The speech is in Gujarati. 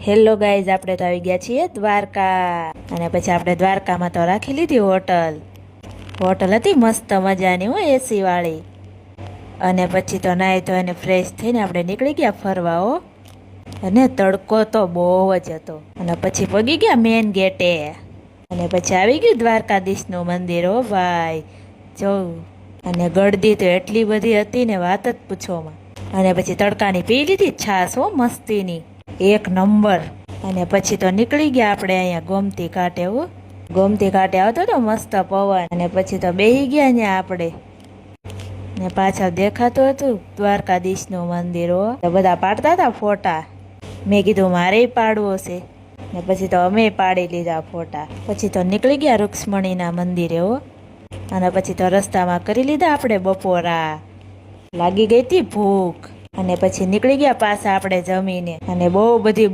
હેલો ગાઈઝ, આપણે તો આવી ગયા છીએ દ્વારકા. અને પછી આપણે દ્વારકામાં તો રાખી લીધી હોટલ હતી મસ્ત મજાની, હો, એસી વાળી. અને પછી તો નાહી ધોઈને ફ્રેશ થઈને આપણે નીકળી ગયા ફરવા, હો. અને તડકો તો બહુ જ હતો. અને પછી પગી ગયા મેન ગેટે. અને પછી આવી ગયું દ્વારકાધીશનું મંદિર, હો ભાઈ, જોઉં. અને ગળદી તો એટલી બધી હતી ને, વાત જ પૂછોમાં. અને પછી તડકાની પી લીધી છાશ, હો, મસ્તીની, એક નંબર. અને પછી તો નીકળી ગયા આપણે અહીંયા ગોમતી ઘાટે, હો. ગોમતી ઘાટે આવતો તો મસ્ત પવન. અને પછી તો બેહી ગયા ત્યાં આપણે. ને પાછળ દેખાતું હતું દ્વારકાધીશનું મંદિર, હો. તો બધા પાડતા હતા ફોટા. મેં કીધું મારે પાડવો છે. ને પછી તો અમે પાડી લીધા ફોટા. પછી તો નીકળી ગયા રૂક્ષ્મણીના મંદિરે, હો. અને પછી તો રસ્તામાં કરી લીધા આપણે બપોરા. લાગી ગઈ હતી ભૂખ. અને પછી નીકળી ગયા પાછા આપણે જમીને. અને બહુ બધી